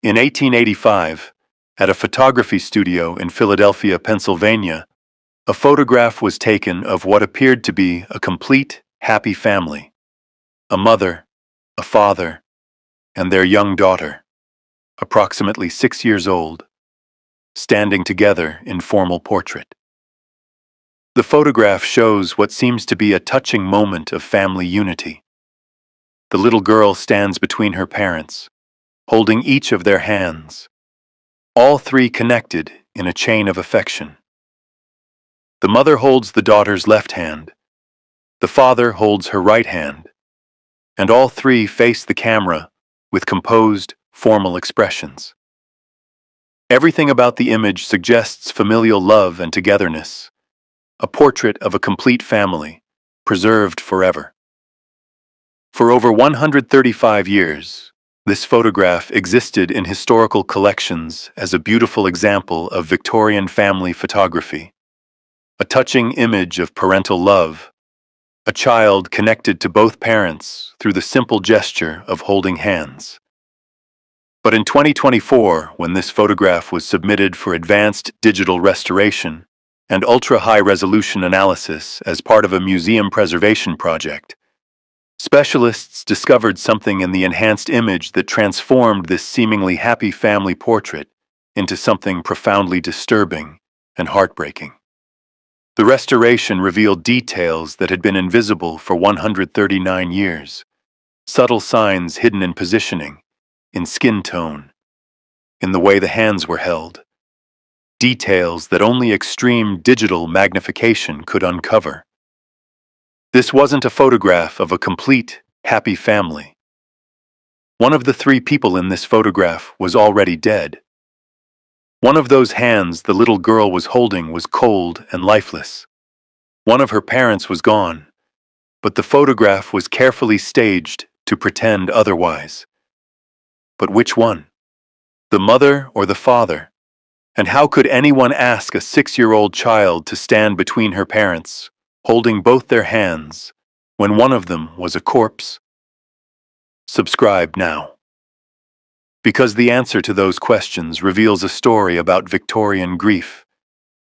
In 1885, at a photography studio in Philadelphia, Pennsylvania, a photograph was taken of what appeared to be a complete, happy family: a mother, a father, and their young daughter, approximately 6 years old, standing together in formal portrait. The photograph shows what seems to be a touching moment of family unity. The little girl stands between her parents, holding each of their hands, all three connected in a chain of affection. The mother holds the daughter's left hand, the father holds her right hand, and all three face the camera with composed, formal expressions. Everything about the image suggests familial love and togetherness, a portrait of a complete family, preserved forever. For over 135 years, this photograph existed in historical collections as a beautiful example of Victorian family photography, a touching image of parental love, a child connected to both parents through the simple gesture of holding hands. But in 2024, when this photograph was submitted for advanced digital restoration and ultra-high-resolution analysis as part of a museum preservation project, specialists discovered something in the enhanced image that transformed this seemingly happy family portrait into something profoundly disturbing and heartbreaking. The restoration revealed details that had been invisible for 139 years, subtle signs hidden in positioning, in skin tone, in the way the hands were held, details that only extreme digital magnification could uncover. This wasn't a photograph of a complete, happy family. One of the three people in this photograph was already dead. One of those hands the little girl was holding was cold and lifeless. One of her parents was gone, but the photograph was carefully staged to pretend otherwise. But which one? The mother or the father? And how could anyone ask a 6-year-old child to stand between her parents, holding both their hands, when one of them was a corpse? Subscribe now. Because the answer to those questions reveals a story about Victorian grief,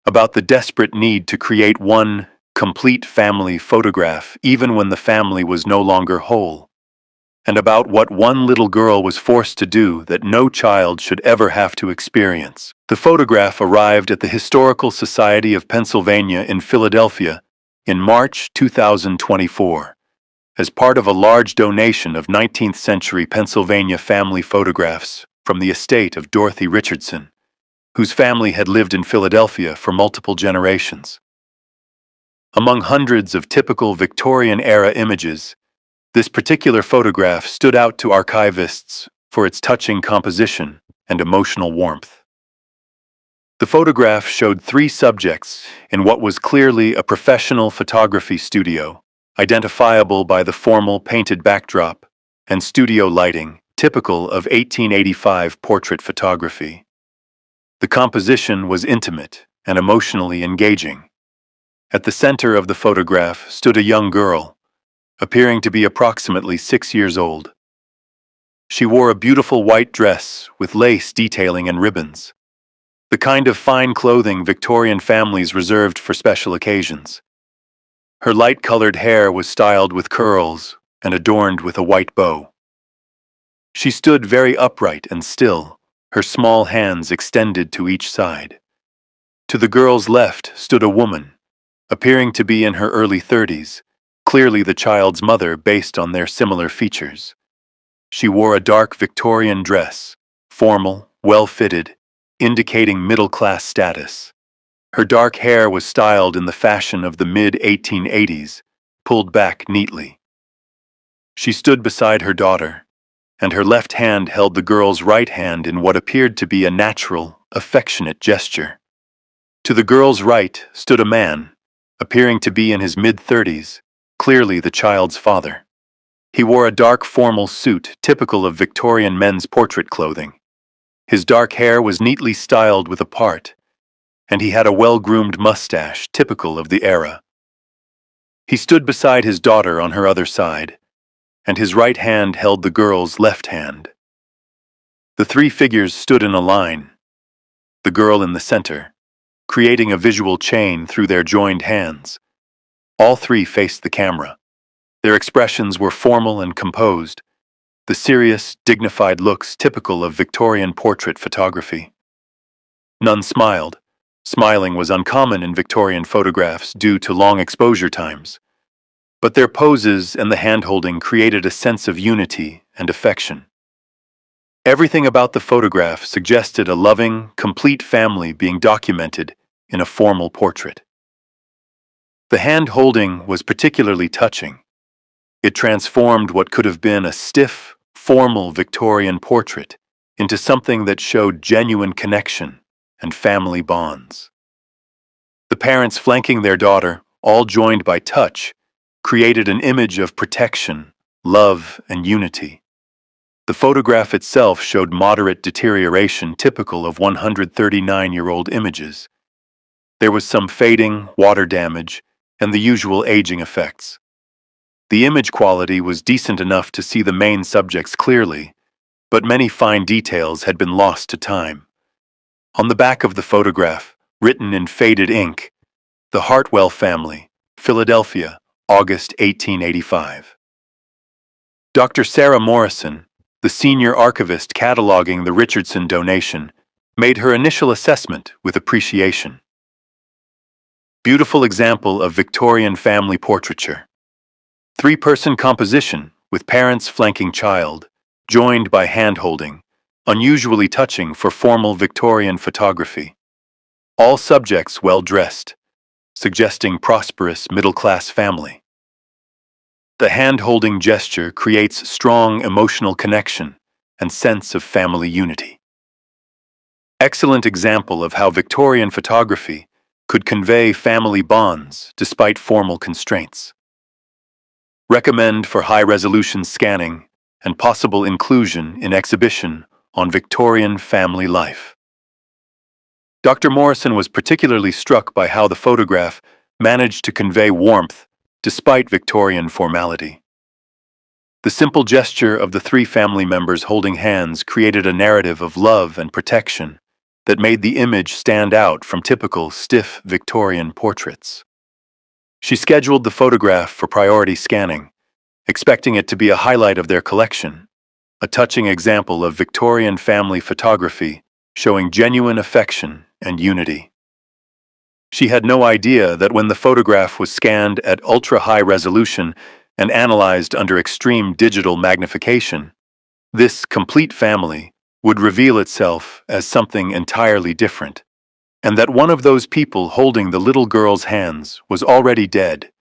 about the desperate need to create one complete family photograph even when the family was no longer whole, and about what one little girl was forced to do that no child should ever have to experience. The photograph arrived at the Historical Society of Pennsylvania in Philadelphia in March 2024, as part of a large donation of 19th-century Pennsylvania family photographs from the estate of Dorothy Richardson, whose family had lived in Philadelphia for multiple generations. Among hundreds of typical Victorian-era images, this particular photograph stood out to archivists for its touching composition and emotional warmth. The photograph showed three subjects in what was clearly a professional photography studio, identifiable by the formal painted backdrop and studio lighting typical of 1885 portrait photography. The composition was intimate and emotionally engaging. At the center of the photograph stood a young girl, appearing to be approximately 6 years old. She wore a beautiful white dress with lace detailing and ribbons, the kind of fine clothing Victorian families reserved for special occasions. Her light-colored hair was styled with curls and adorned with a white bow. She stood very upright and still, her small hands extended to each side. To the girl's left stood a woman, appearing to be in her early 30s, clearly the child's mother based on their similar features. She wore a dark Victorian dress, formal, well-fitted, indicating middle-class status. Her dark hair was styled in the fashion of the mid-1880s, pulled back neatly. She stood beside her daughter, and her left hand held the girl's right hand in what appeared to be a natural, affectionate gesture. To the girl's right stood a man, appearing to be in his mid-30s, clearly the child's father. He wore a dark formal suit typical of Victorian men's portrait clothing. His dark hair was neatly styled with a part, and he had a well-groomed mustache typical of the era. He stood beside his daughter on her other side, and his right hand held the girl's left hand. The three figures stood in a line, the girl in the center, creating a visual chain through their joined hands. All three faced the camera. Their expressions were formal and composed, the serious, dignified looks typical of Victorian portrait photography. None smiled. Smiling was uncommon in Victorian photographs due to long exposure times. But their poses and the hand-holding created a sense of unity and affection. Everything about the photograph suggested a loving, complete family being documented in a formal portrait. The hand-holding was particularly touching. It transformed what could have been a stiff, formal Victorian portrait into something that showed genuine connection and family bonds. The parents flanking their daughter, all joined by touch, created an image of protection, love, and unity. The photograph itself showed moderate deterioration typical of 139-year-old images. There was some fading, water damage, and the usual aging effects. The image quality was decent enough to see the main subjects clearly, but many fine details had been lost to time. On the back of the photograph, written in faded ink, "The Hartwell Family, Philadelphia, August 1885." Dr. Sarah Morrison, the senior archivist cataloging the Richardson donation, made her initial assessment with appreciation. Beautiful example of Victorian family portraiture. Three-person composition with parents flanking child, joined by hand-holding, unusually touching for formal Victorian photography. All subjects well-dressed, suggesting prosperous middle-class family. The hand-holding gesture creates strong emotional connection and sense of family unity. Excellent example of how Victorian photography could convey family bonds despite formal constraints. Recommend for high-resolution scanning and possible inclusion in exhibition on Victorian family life. Dr. Morrison was particularly struck by how the photograph managed to convey warmth despite Victorian formality. The simple gesture of the three family members holding hands created a narrative of love and protection that made the image stand out from typical stiff Victorian portraits. She scheduled the photograph for priority scanning, expecting it to be a highlight of their collection, a touching example of Victorian family photography showing genuine affection and unity. She had no idea that when the photograph was scanned at ultra-high resolution and analyzed under extreme digital magnification, this complete family would reveal itself as something entirely different, and that one of those people holding the little girl's hands was already dead,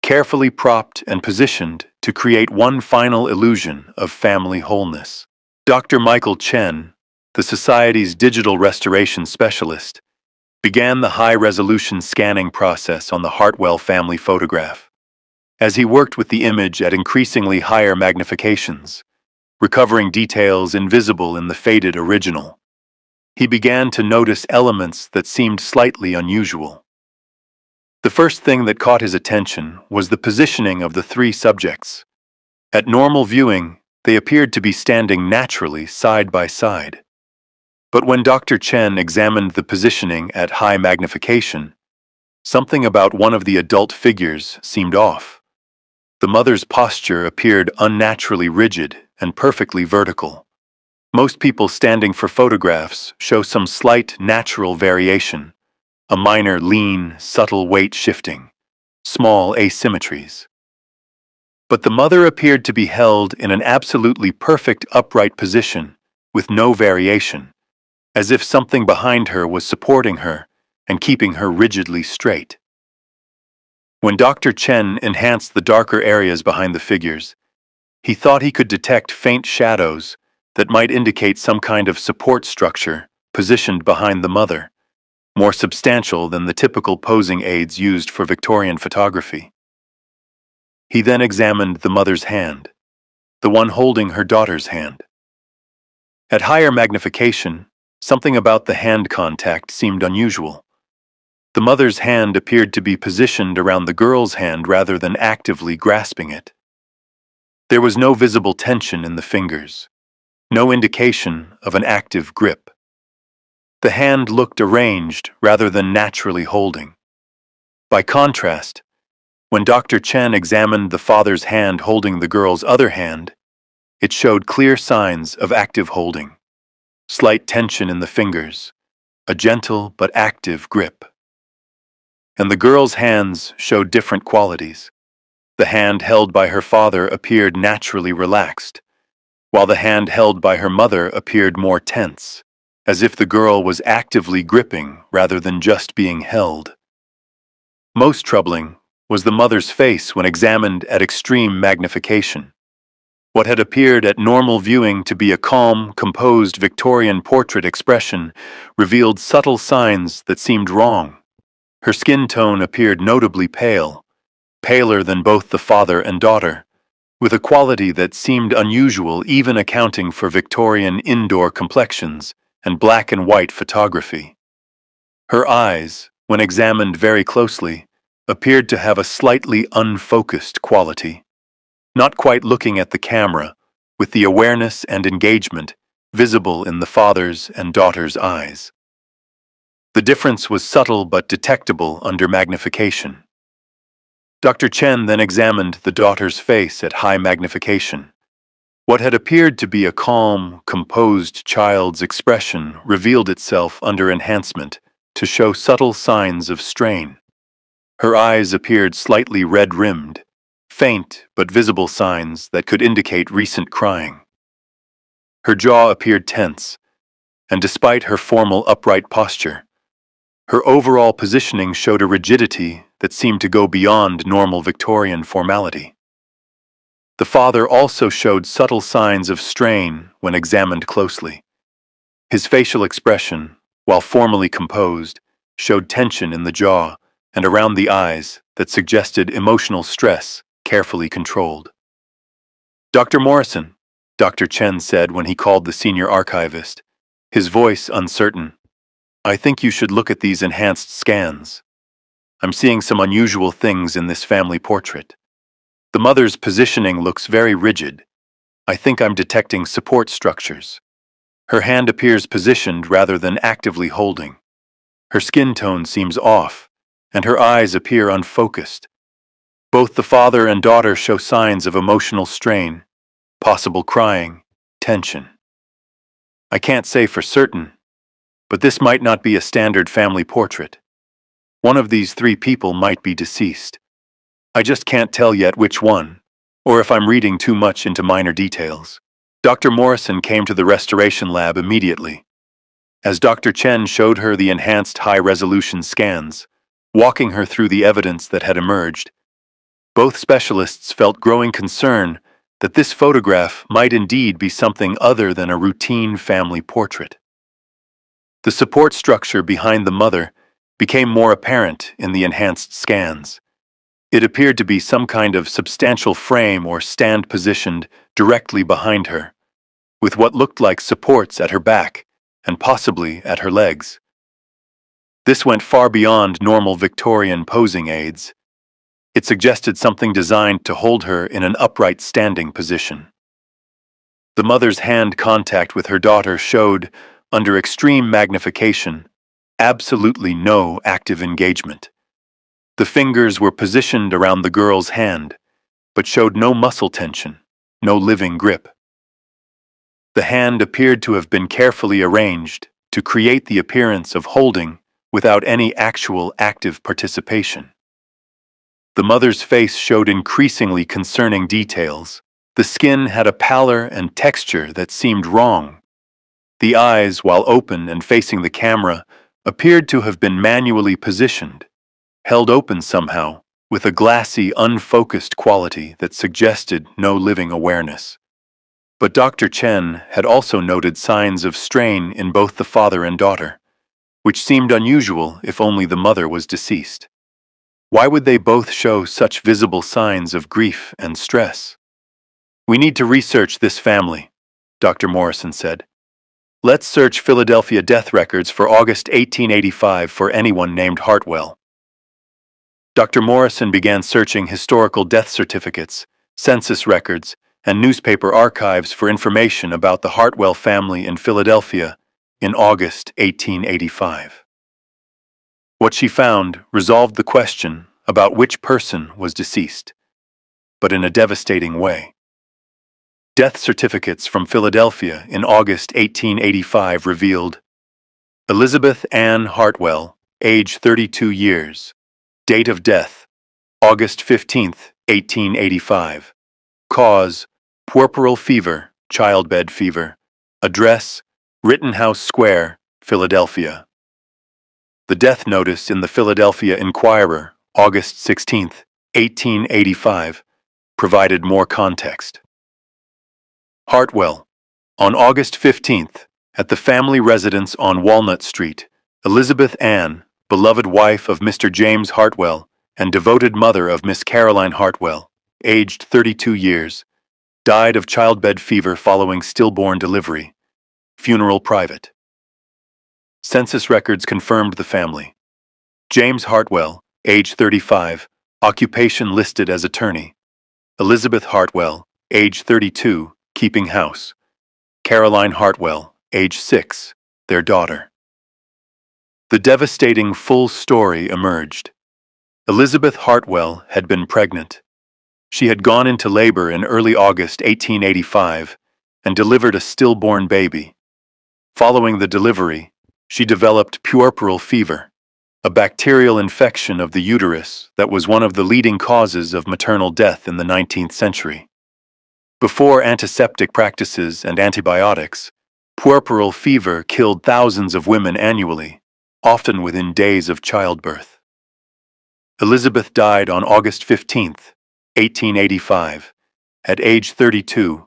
carefully propped and positioned to create one final illusion of family wholeness. Dr. Michael Chen, the Society's digital restoration specialist, began the high-resolution scanning process on the Hartwell family photograph. As he worked with the image at increasingly higher magnifications, recovering details invisible in the faded original, he began to notice elements that seemed slightly unusual. The first thing that caught his attention was the positioning of the three subjects. At normal viewing, they appeared to be standing naturally side by side. But when Dr. Chen examined the positioning at high magnification, something about one of the adult figures seemed off. The mother's posture appeared unnaturally rigid and perfectly vertical. Most people standing for photographs show some slight natural variation, a minor lean, subtle weight shifting, small asymmetries. But the mother appeared to be held in an absolutely perfect upright position with no variation, as if something behind her was supporting her and keeping her rigidly straight. When Dr. Chen enhanced the darker areas behind the figures, he thought he could detect faint shadows that might indicate some kind of support structure positioned behind the mother, more substantial than the typical posing aids used for Victorian photography. He then examined the mother's hand, the one holding her daughter's hand. At higher magnification, something about the hand contact seemed unusual. The mother's hand appeared to be positioned around the girl's hand rather than actively grasping it. There was no visible tension in the fingers, no indication of an active grip. The hand looked arranged rather than naturally holding. By contrast, when Dr. Chen examined the father's hand holding the girl's other hand, it showed clear signs of active holding. Slight tension in the fingers, a gentle but active grip. And the girl's hands showed different qualities. The hand held by her father appeared naturally relaxed, while the hand held by her mother appeared more tense, as if the girl was actively gripping rather than just being held. Most troubling was the mother's face when examined at extreme magnification. What had appeared at normal viewing to be a calm, composed Victorian portrait expression revealed subtle signs that seemed wrong. Her skin tone appeared notably pale, paler than both the father and daughter, with a quality that seemed unusual even accounting for Victorian indoor complexions and black and white photography. Her eyes, when examined very closely, appeared to have a slightly unfocused quality, not quite looking at the camera, with the awareness and engagement visible in the father's and daughter's eyes. The difference was subtle but detectable under magnification. Dr. Chen then examined the daughter's face at high magnification. What had appeared to be a calm, composed child's expression revealed itself under enhancement to show subtle signs of strain. Her eyes appeared slightly red-rimmed, faint but visible signs that could indicate recent crying. Her jaw appeared tense, and despite her formal upright posture, her overall positioning showed a rigidity that seemed to go beyond normal Victorian formality. The father also showed subtle signs of strain when examined closely. His facial expression, while formally composed, showed tension in the jaw and around the eyes that suggested emotional stress carefully controlled. "Dr. Morrison," Dr. Chen said when he called the senior archivist, his voice uncertain, "I think you should look at these enhanced scans. I'm seeing some unusual things in this family portrait. The mother's positioning looks very rigid. I think I'm detecting support structures. Her hand appears positioned rather than actively holding. Her skin tone seems off, and her eyes appear unfocused. Both the father and daughter show signs of emotional strain, possible crying, tension. I can't say for certain, but this might not be a standard family portrait. One of these three people might be deceased. I just can't tell yet which one, or if I'm reading too much into minor details." Dr. Morrison came to the restoration lab immediately. As Dr. Chen showed her the enhanced high-resolution scans, walking her through the evidence that had emerged, both specialists felt growing concern that this photograph might indeed be something other than a routine family portrait. The support structure behind the mother became more apparent in the enhanced scans. It appeared to be some kind of substantial frame or stand positioned directly behind her, with what looked like supports at her back and possibly at her legs. This went far beyond normal Victorian posing aids. It suggested something designed to hold her in an upright standing position. The mother's hand contact with her daughter showed, under extreme magnification, absolutely no active engagement. The fingers were positioned around the girl's hand, but showed no muscle tension, no living grip. The hand appeared to have been carefully arranged to create the appearance of holding without any actual active participation. The mother's face showed increasingly concerning details. The skin had a pallor and texture that seemed wrong. The eyes, while open and facing the camera, appeared to have been manually positioned, held open somehow, with a glassy, unfocused quality that suggested no living awareness. But Dr. Chen had also noted signs of strain in both the father and daughter, which seemed unusual if only the mother was deceased. Why would they both show such visible signs of grief and stress? "We need to research this family," Dr. Morrison said. "Let's search Philadelphia death records for August 1885 for anyone named Hartwell." Dr. Morrison began searching historical death certificates, census records, and newspaper archives for information about the Hartwell family in Philadelphia in August 1885. What she found resolved the question about which person was deceased, but in a devastating way. Death certificates from Philadelphia in August 1885 revealed Elizabeth Ann Hartwell, age 32 years. Date of death, August 15, 1885. Cause, puerperal fever, childbed fever. Address, Rittenhouse Square, Philadelphia. The death notice in the Philadelphia Inquirer, August 16, 1885, provided more context. Hartwell. On August 15th, at the family residence on Walnut Street, Elizabeth Ann, beloved wife of Mr. James Hartwell and devoted mother of Miss Caroline Hartwell, aged 32 years, died of childbed fever following stillborn delivery. Funeral private. Census records confirmed the family. James Hartwell, age 35, occupation listed as attorney. Elizabeth Hartwell, age 32, keeping house. Caroline Hartwell, age 6, their daughter. The devastating full story emerged. Elizabeth Hartwell had been pregnant. She had gone into labor in early August 1885 and delivered a stillborn baby. Following the delivery, she developed puerperal fever, a bacterial infection of the uterus that was one of the leading causes of maternal death in the 19th century. Before antiseptic practices and antibiotics, puerperal fever killed thousands of women annually, often within days of childbirth. Elizabeth died on August 15, 1885, at age 32,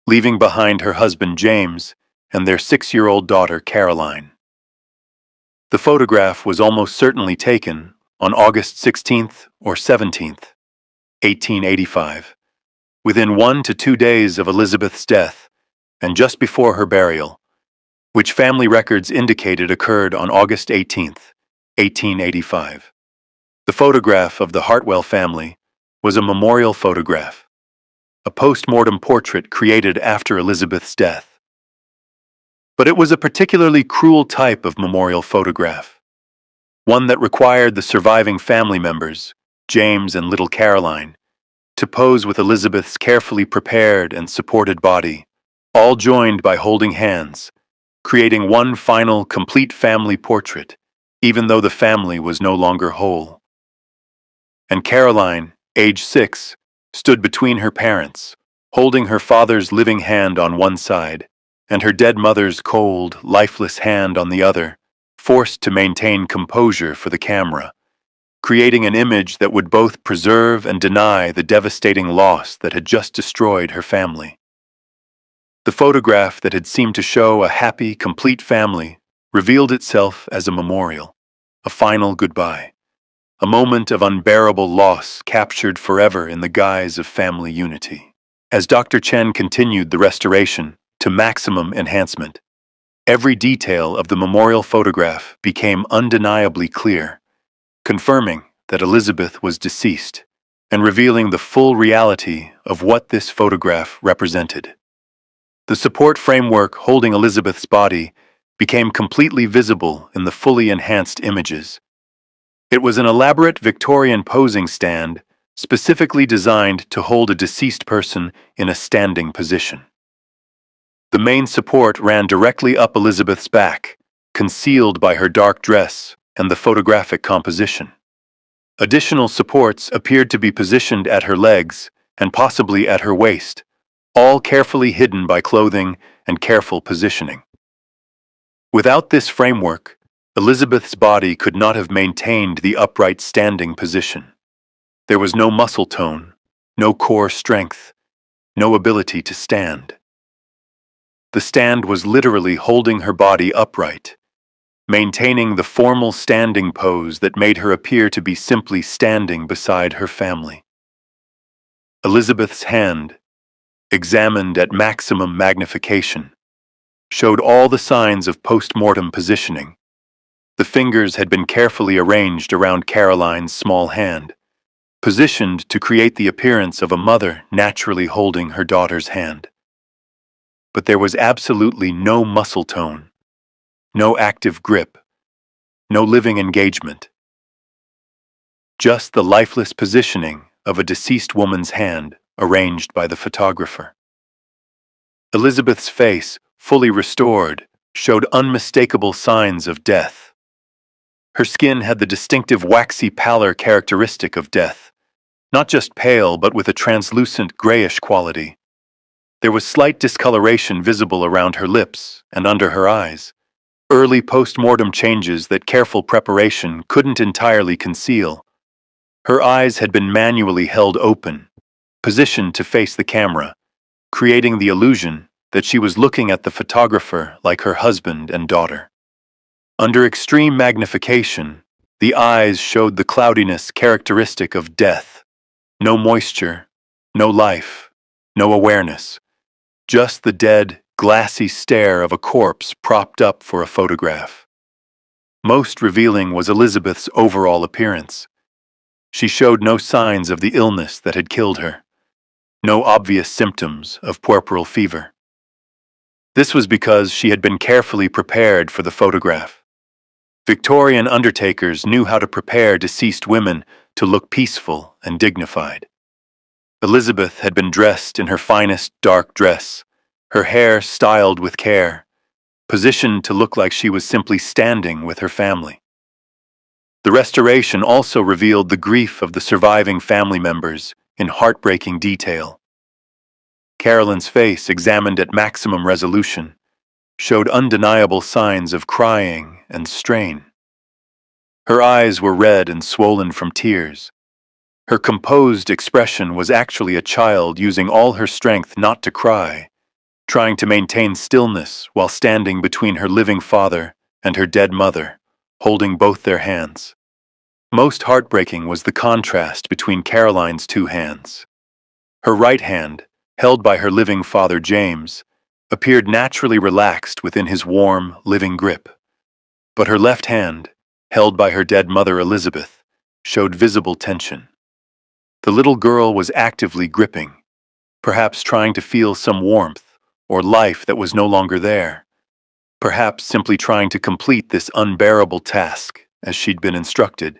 leaving behind her husband James and their 6-year-old daughter Caroline. The photograph was almost certainly taken on August 16th or 17th, 1885, within 1 to 2 days of Elizabeth's death and just before her burial, which family records indicated occurred on August 18th, 1885. The photograph of the Hartwell family was a memorial photograph, a post-mortem portrait created after Elizabeth's death. But it was a particularly cruel type of memorial photograph, one that required the surviving family members, James and little Caroline, to pose with Elizabeth's carefully prepared and supported body, all joined by holding hands, creating one final, complete family portrait, even though the family was no longer whole. And Caroline, age 6, stood between her parents, holding her father's living hand on one side and her dead mother's cold, lifeless hand on the other, forced to maintain composure for the camera, creating an image that would both preserve and deny the devastating loss that had just destroyed her family. The photograph that had seemed to show a happy, complete family revealed itself as a memorial, a final goodbye, a moment of unbearable loss captured forever in the guise of family unity. As Dr. Chen continued the restoration to maximum enhancement, every detail of the memorial photograph became undeniably clear, confirming that Elizabeth was deceased and revealing the full reality of what this photograph represented. The support framework holding Elizabeth's body became completely visible in the fully enhanced images. It was an elaborate Victorian posing stand specifically designed to hold a deceased person in a standing position. The main support ran directly up Elizabeth's back, concealed by her dark dress and the photographic composition. Additional supports appeared to be positioned at her legs and possibly at her waist, all carefully hidden by clothing and careful positioning. Without this framework, Elizabeth's body could not have maintained the upright standing position. There was no muscle tone, no core strength, no ability to stand. The stand was literally holding her body upright, maintaining the formal standing pose that made her appear to be simply standing beside her family. Elizabeth's hand, examined at maximum magnification, showed all the signs of post-mortem positioning. The fingers had been carefully arranged around Caroline's small hand, positioned to create the appearance of a mother naturally holding her daughter's hand. But there was absolutely no muscle tone, no active grip, no living engagement. Just the lifeless positioning of a deceased woman's hand arranged by the photographer. Elizabeth's face, fully restored, showed unmistakable signs of death. Her skin had the distinctive waxy pallor characteristic of death, not just pale but with a translucent grayish quality. There was slight discoloration visible around her lips and under her eyes, early post-mortem changes that careful preparation couldn't entirely conceal. Her eyes had been manually held open, positioned to face the camera, creating the illusion that she was looking at the photographer like her husband and daughter. Under extreme magnification, the eyes showed the cloudiness characteristic of death. No moisture, no life, no awareness. Just the dead, glassy stare of a corpse propped up for a photograph. Most revealing was Elizabeth's overall appearance. She showed no signs of the illness that had killed her, no obvious symptoms of puerperal fever. This was because she had been carefully prepared for the photograph. Victorian undertakers knew how to prepare deceased women to look peaceful and dignified. Elizabeth had been dressed in her finest dark dress, her hair styled with care, positioned to look like she was simply standing with her family. The restoration also revealed the grief of the surviving family members in heartbreaking detail. Carolyn's face, examined at maximum resolution, showed undeniable signs of crying and strain. Her eyes were red and swollen from tears. Her composed expression was actually a child using all her strength not to cry, trying to maintain stillness while standing between her living father and her dead mother, holding both their hands. Most heartbreaking was the contrast between Caroline's two hands. Her right hand, held by her living father James, appeared naturally relaxed within his warm, living grip. But her left hand, held by her dead mother Elizabeth, showed visible tension. The little girl was actively gripping, perhaps trying to feel some warmth or life that was no longer there, perhaps simply trying to complete this unbearable task as she'd been instructed.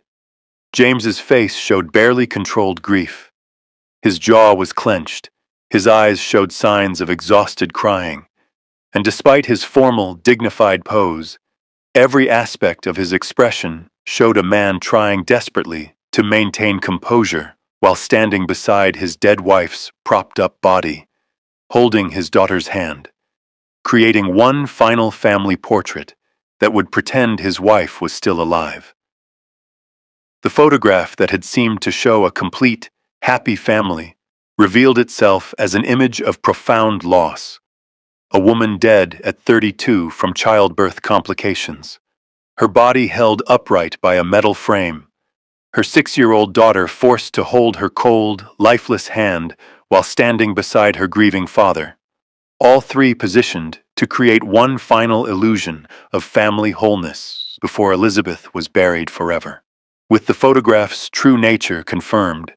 James's face showed barely controlled grief. His jaw was clenched, his eyes showed signs of exhausted crying, and despite his formal, dignified pose, every aspect of his expression showed a man trying desperately to maintain composure while standing beside his dead wife's propped-up body, holding his daughter's hand, creating one final family portrait that would pretend his wife was still alive. The photograph that had seemed to show a complete, happy family revealed itself as an image of profound loss. A woman dead at 32 from childbirth complications, her body held upright by a metal frame, her 6-year-old daughter forced to hold her cold, lifeless hand while standing beside her grieving father, all three positioned to create one final illusion of family wholeness before Elizabeth was buried forever. With the photograph's true nature confirmed,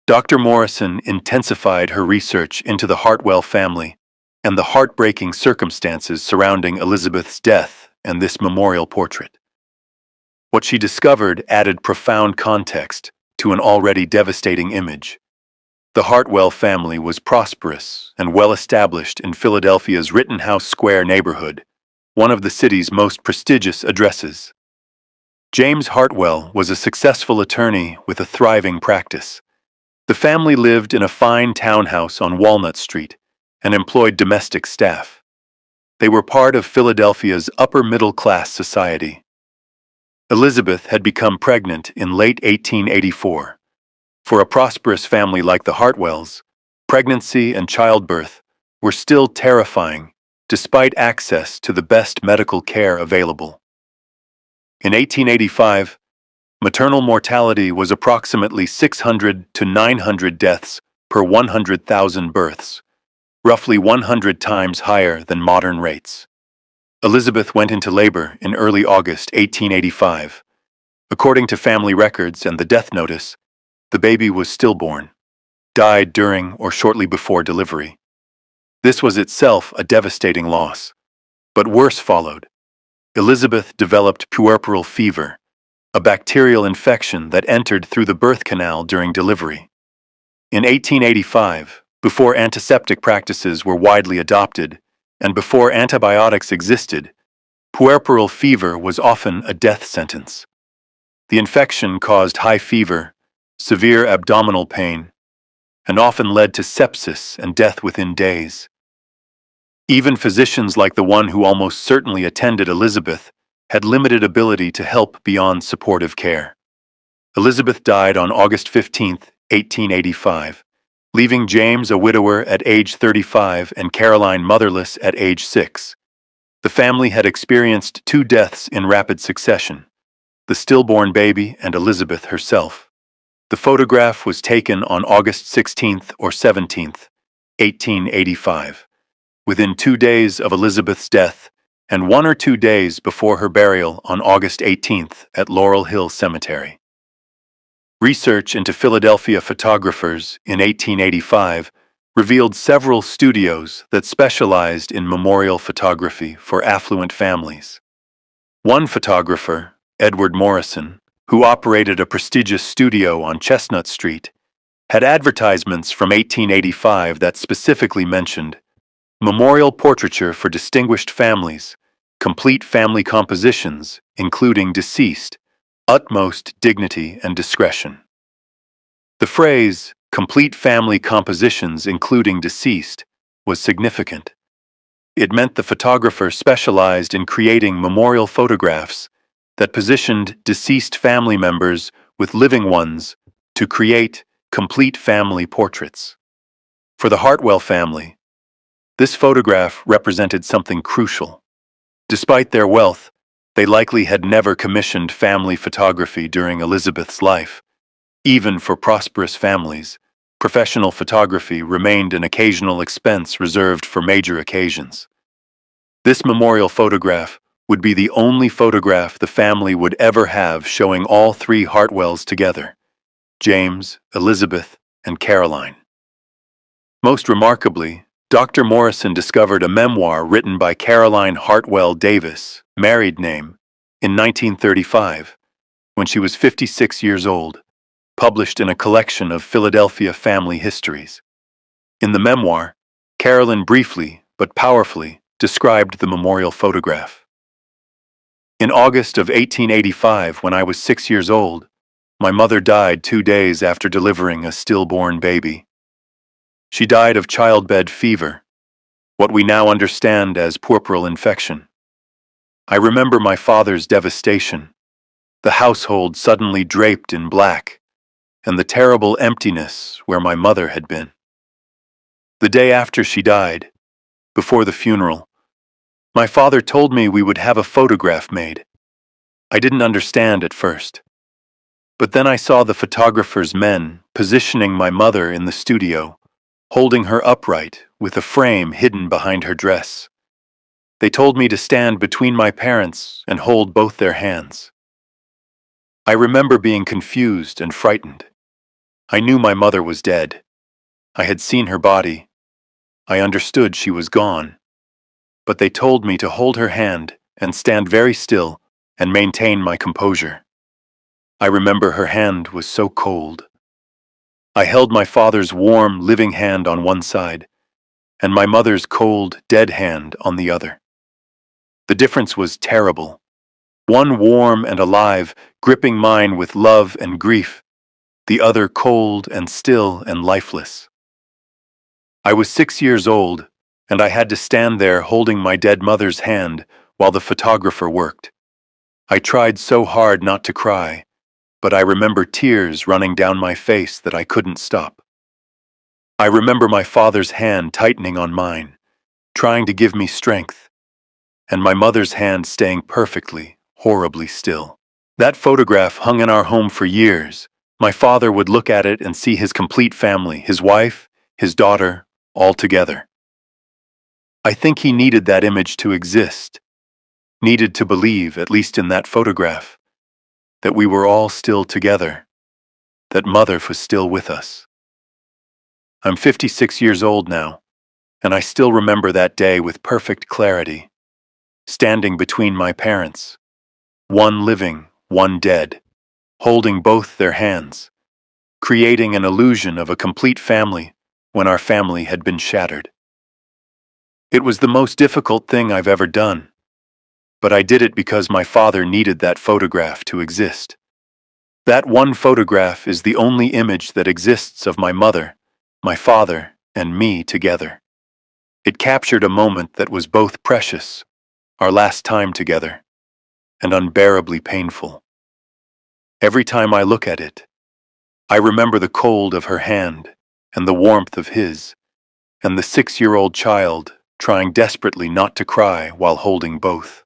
Dr. Morrison intensified her research into the Hartwell family and the heartbreaking circumstances surrounding Elizabeth's death and this memorial portrait. What she discovered added profound context to an already devastating image. The Hartwell family was prosperous and well-established in Philadelphia's Rittenhouse Square neighborhood, one of the city's most prestigious addresses. James Hartwell was a successful attorney with a thriving practice. The family lived in a fine townhouse on Walnut Street and employed domestic staff. They were part of Philadelphia's upper-middle-class society. Elizabeth had become pregnant in late 1884. For a prosperous family like the Hartwells, pregnancy and childbirth were still terrifying despite access to the best medical care available. In 1885, maternal mortality was approximately 600 to 900 deaths per 100,000 births, roughly 100 times higher than modern rates. Elizabeth went into labor in early August 1885. According to family records and the death notice, The baby was stillborn, died during or shortly before delivery. This was itself a devastating loss. But worse followed. Elizabeth developed puerperal fever, a bacterial infection that entered through the birth canal during delivery. In 1885, before antiseptic practices were widely adopted, and before antibiotics existed, puerperal fever was often a death sentence. The infection caused high fever, severe abdominal pain, and often led to sepsis and death within days. Even physicians like the one who almost certainly attended Elizabeth had limited ability to help beyond supportive care. Elizabeth died on August 15, 1885, leaving James a widower at age 35 and Caroline motherless at age 6. The family had experienced 2 deaths in rapid succession: the stillborn baby and Elizabeth herself. The photograph was taken on August 16th or 17th, 1885, within 2 days of Elizabeth's death and 1 or 2 days before her burial on August 18th at Laurel Hill Cemetery. Research into Philadelphia photographers in 1885 revealed several studios that specialized in memorial photography for affluent families. One photographer, Edward Morrison, who operated a prestigious studio on Chestnut Street, had advertisements from 1885 that specifically mentioned memorial portraiture for distinguished families, complete family compositions, including deceased, utmost dignity and discretion. The phrase, complete family compositions including deceased, was significant. It meant the photographer specialized in creating memorial photographs that positioned deceased family members with living ones to create complete family portraits. For the Hartwell family, this photograph represented something crucial. Despite their wealth, they likely had never commissioned family photography during Elizabeth's life. Even for prosperous families, professional photography remained an occasional expense reserved for major occasions. This memorial photograph would be the only photograph the family would ever have showing all 3 Hartwells together: James, Elizabeth, and Caroline. Most remarkably, Dr. Morrison discovered a memoir written by Caroline Hartwell Davis, married name, in 1935, when she was 56 years old, published in a collection of Philadelphia family histories. In the memoir, Carolyn briefly but powerfully described the memorial photograph. In August of 1885, when I was 6 years old, my mother died 2 days after delivering a stillborn baby. She died of childbed fever, what we now understand as puerperal infection. I remember my father's devastation, the household suddenly draped in black, and the terrible emptiness where my mother had been. The day after she died, before the funeral, my father told me we would have a photograph made. I didn't understand at first. But then I saw the photographer's men positioning my mother in the studio, holding her upright with a frame hidden behind her dress. They told me to stand between my parents and hold both their hands. I remember being confused and frightened. I knew my mother was dead. I had seen her body. I understood she was gone. But they told me to hold her hand and stand very still and maintain my composure. I remember her hand was so cold. I held my father's warm, living hand on one side, and my mother's cold, dead hand on the other. The difference was terrible. One warm and alive, gripping mine with love and grief, the other cold and still and lifeless. I was 6 years old, and I had to stand there holding my dead mother's hand while the photographer worked. I tried so hard not to cry, but I remember tears running down my face that I couldn't stop. I remember my father's hand tightening on mine, trying to give me strength, and my mother's hand staying perfectly, horribly still. That photograph hung in our home for years. My father would look at it and see his complete family, his wife, his daughter, all together. I think he needed that image to exist, needed to believe, at least in that photograph, that we were all still together, that mother was still with us. I'm 56 years old now, and I still remember that day with perfect clarity, standing between my parents, one living, one dead, holding both their hands, creating an illusion of a complete family when our family had been shattered. It was the most difficult thing I've ever done, but I did it because my father needed that photograph to exist. That one photograph is the only image that exists of my mother, my father, and me together. It captured a moment that was both precious, our last time together, and unbearably painful. Every time I look at it, I remember the cold of her hand and the warmth of his, and the 6-year-old child trying desperately not to cry while holding both.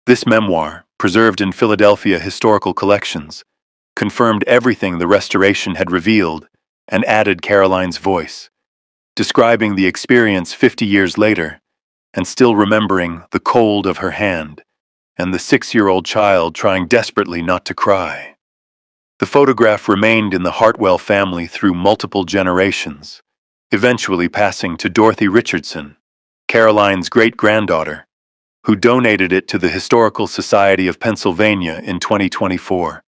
This memoir, preserved in Philadelphia Historical Collections, confirmed everything the restoration had revealed and added Caroline's voice, describing the experience 50 years later and still remembering the cold of her hand and the 6-year-old child trying desperately not to cry. The photograph remained in the Hartwell family through multiple generations, eventually passing to Dorothy Richardson, Caroline's great-granddaughter, who donated it to the Historical Society of Pennsylvania in 2024,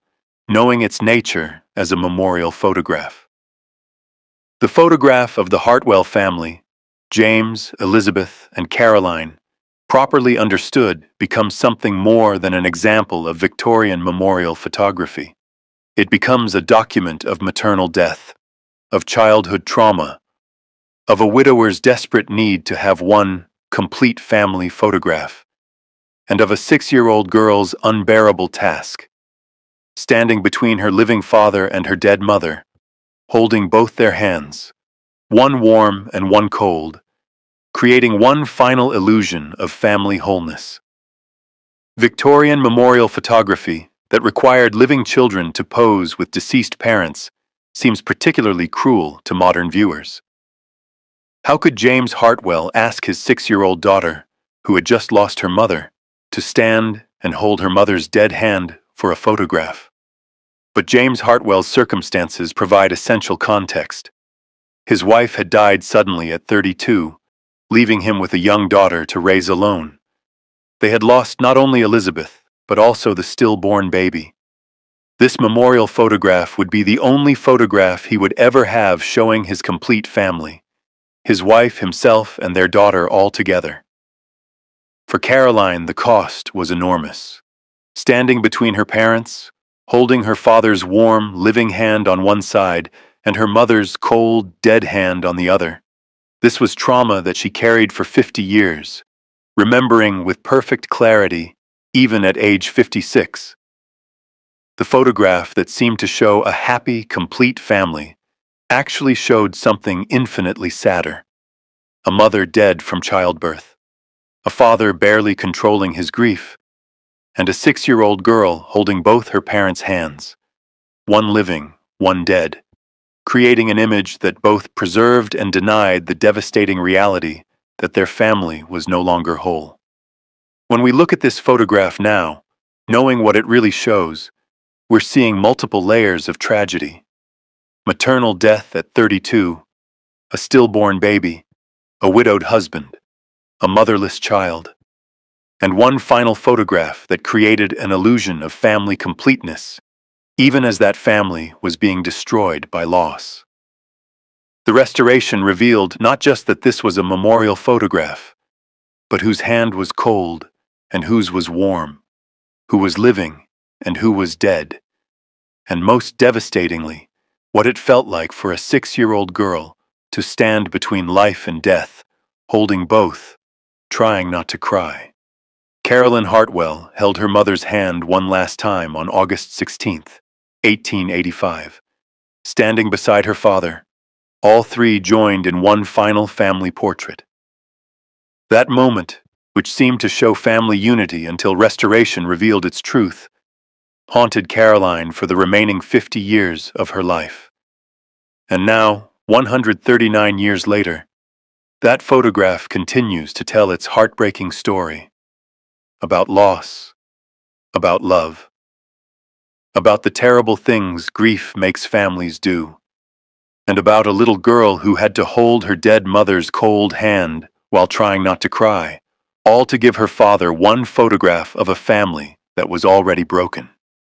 knowing its nature as a memorial photograph. The photograph of the Hartwell family, James, Elizabeth, and Caroline, properly understood, becomes something more than an example of Victorian memorial photography. It becomes a document of maternal death, of childhood trauma, of a widower's desperate need to have one complete family photograph, and of a 6-year-old girl's unbearable task, standing between her living father and her dead mother, holding both their hands, one warm and one cold, creating one final illusion of family wholeness. Victorian memorial photography that required living children to pose with deceased parents seems particularly cruel to modern viewers. How could James Hartwell ask his 6-year-old daughter, who had just lost her mother, to stand and hold her mother's dead hand for a photograph? But James Hartwell's circumstances provide essential context. His wife had died suddenly at 32, leaving him with a young daughter to raise alone. They had lost not only Elizabeth, but also the stillborn baby. This memorial photograph would be the only photograph he would ever have showing his complete family, his wife, himself, and their daughter all together. For Caroline, the cost was enormous. Standing between her parents, holding her father's warm, living hand on one side and her mother's cold, dead hand on the other. This was trauma that she carried for 50 years, remembering with perfect clarity, even at age 56. The photograph that seemed to show a happy, complete family actually showed something infinitely sadder. A mother dead from childbirth, a father barely controlling his grief, and a 6-year-old girl holding both her parents' hands, one living, one dead, creating an image that both preserved and denied the devastating reality that their family was no longer whole. When we look at this photograph now, knowing what it really shows, we're seeing multiple layers of tragedy. Maternal death at 32, a stillborn baby, a widowed husband, a motherless child, and one final photograph that created an illusion of family completeness, even as that family was being destroyed by loss. The restoration revealed not just that this was a memorial photograph, but whose hand was cold and whose was warm, who was living and who was dead, and most devastatingly, what it felt like for a 6-year-old girl to stand between life and death, holding both, trying not to cry. Caroline Hartwell held her mother's hand one last time on August 16, 1885. Standing beside her father, all three joined in one final family portrait. That moment, which seemed to show family unity until restoration revealed its truth, haunted Caroline for the remaining 50 years of her life. And now, 139 years later, that photograph continues to tell its heartbreaking story about loss, about love, about the terrible things grief makes families do, and about a little girl who had to hold her dead mother's cold hand while trying not to cry, all to give her father one photograph of a family that was already broken.